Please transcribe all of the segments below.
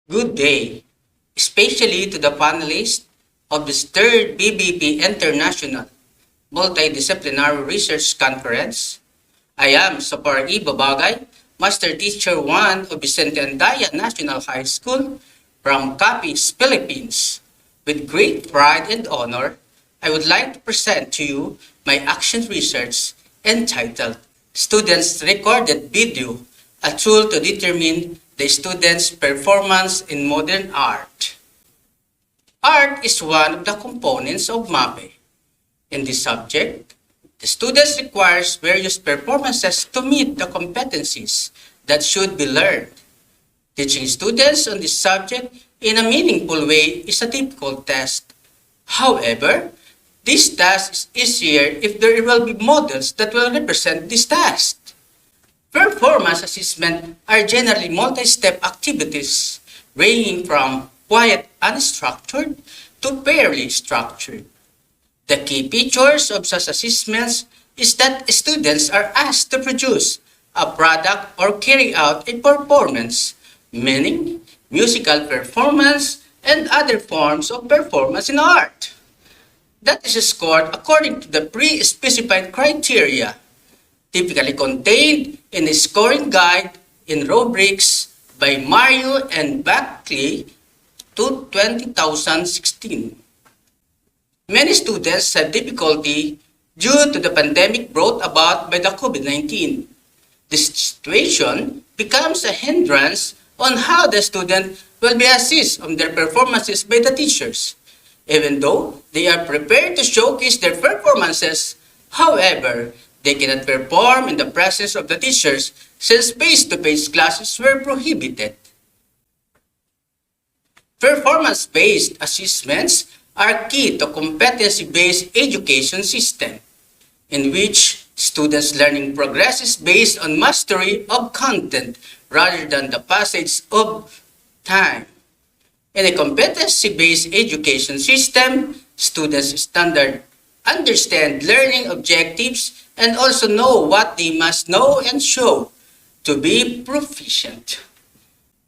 Good day, especially to the panelists of this third BBP International Multidisciplinary Research Conference. I am Sapar Babagay, Master Teacher 1 of Vicente Andaya National High School from Capiz, Philippines. With great pride and honor, I would like to present to you my action research entitled Students' Recorded Video, a tool to determine the student's performance in modern art. Art is one of the components of MAPE. In this subject, the students requires various performances to meet the competencies that should be learned. Teaching students on this subject in a meaningful way is a difficult task. However, this task is easier if there will be models that will represent this task. Performance assessment are generally multi-step activities ranging from quiet unstructured to fairly structured. The key features of such assessments is that students are asked to produce a product or carry out a performance, meaning musical performance and other forms of performance in art. That is scored according to the pre-specified criteria typically contained in a scoring guide in rubrics by Mario and Buckley to 2016. Many students had difficulty due to the pandemic brought about by the COVID-19. This situation becomes a hindrance on how the student will be assessed on their performances by the teachers. Even though they are prepared to showcase their performances, however, they cannot perform in the presence of the teachers since face-to-face classes were prohibited. Performance-based assessments are key to competency-based education system, in which students' learning progresses based on mastery of content rather than the passage of time. In a competency-based education system, students understand learning objectives and also know what they must know and show to be proficient.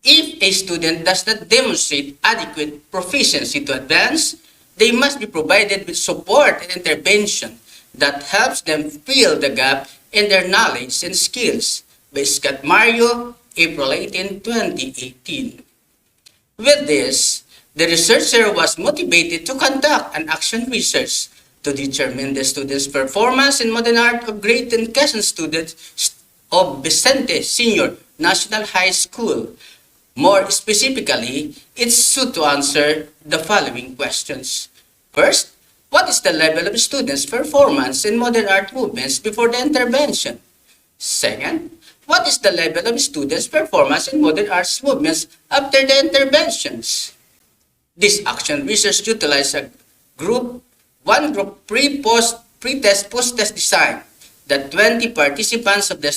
If a student does not demonstrate adequate proficiency to advance, they must be provided with support and intervention that helps them fill the gap in their knowledge and skills by Scott Mario, April 18, 2018. With this, the researcher was motivated to conduct an action research to determine the students' performance in modern art of grade 10 Quezon students of Vicente Senior National High School. More specifically, it's sought to answer the following questions. First, what is the level of students' performance in modern art movements before the intervention? Second, what is the level of students' performance in modern arts movements after the interventions? This action research utilized one group pre-test, post-test design. The 20 participants of the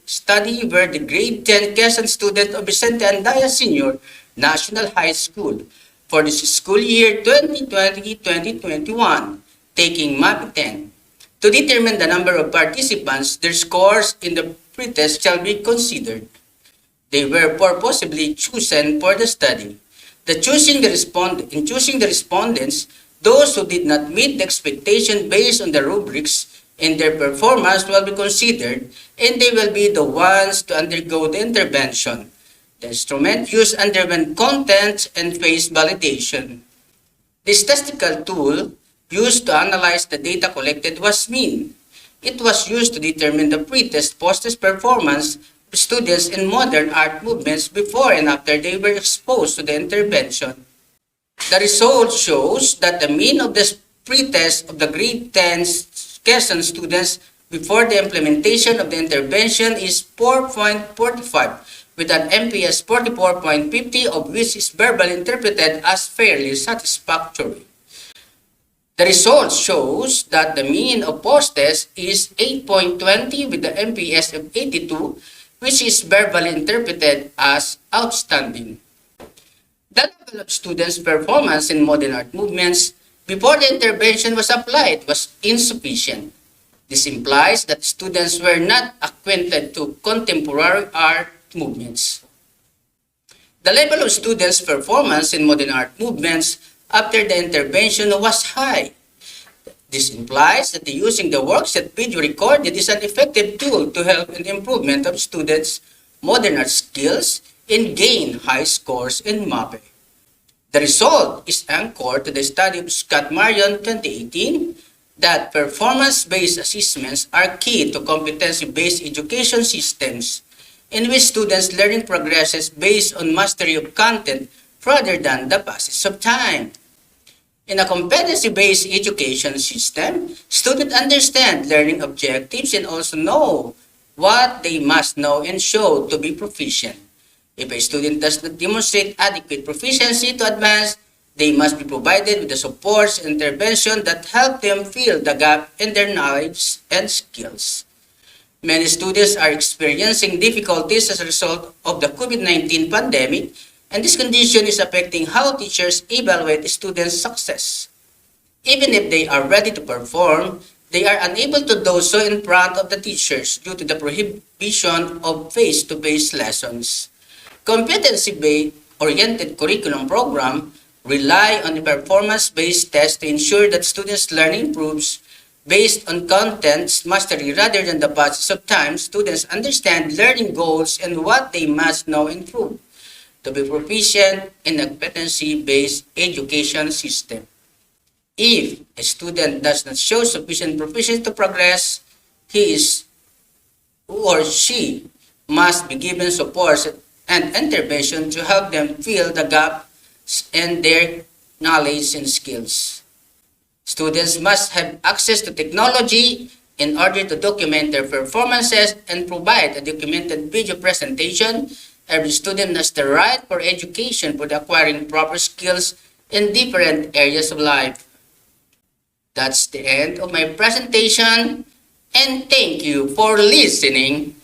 study were the grade 10 Quezon student of Vicente Andaya Senior National High School for the school year 2020-2021, taking MAP 10. To determine the number of participants, their scores in the pre-test shall be considered. They were purposely chosen for the study. In choosing the respondents, those who did not meet the expectation based on the rubrics in their performance will be considered, and they will be the ones to undergo the intervention. The instrument used underwent content and phase validation. The statistical tool used to analyze the data collected was mean. It was used to determine the pre-test, post-test performance of students in modern art movements before and after they were exposed to the intervention. The result shows that the mean of the pre-test of the grade 10 Quezon students before the implementation of the intervention is 4.45 with an MPS 44.50 of which is verbally interpreted as fairly satisfactory. The result shows that the mean of post-test is 8.20 with the MPS of 82 which is verbally interpreted as outstanding. The level of students' performance in modern art movements before the intervention was applied was insufficient. This implies that students were not acquainted to contemporary art movements. The level of students' performance in modern art movements after the intervention was high. This implies that using the works that video recorded is an effective tool to help in improvement of students' modern art skills and gain high scores in MAPE. The result is anchored to the study of Scott Marion 2018 that performance-based assessments are key to competency-based education systems in which students' learning progresses based on mastery of content rather than the passage of time. In a competency-based education system, students understand learning objectives and also know what they must know and show to be proficient. If a student does not demonstrate adequate proficiency to advance, they must be provided with the supports and intervention that help them fill the gap in their knowledge and skills. Many students are experiencing difficulties as a result of the COVID-19 pandemic, and this condition is affecting how teachers evaluate students' success. Even if they are ready to perform, they are unable to do so in front of the teachers due to the prohibition of face-to-face lessons. Competency-oriented curriculum program rely on a performance-based test to ensure that students' learning improves based on content's mastery rather than the passage of time. Students understand learning goals and what they must know and improve to be proficient in a competency-based education system. If a student does not show sufficient proficiency to progress, he is or she must be given support and intervention to help them fill the gaps in their knowledge and skills. Students must have access to technology in order to document their performances and provide a documented video presentation. Every student has the right for education for acquiring proper skills in different areas of life. That's the end of my presentation, and thank you for listening.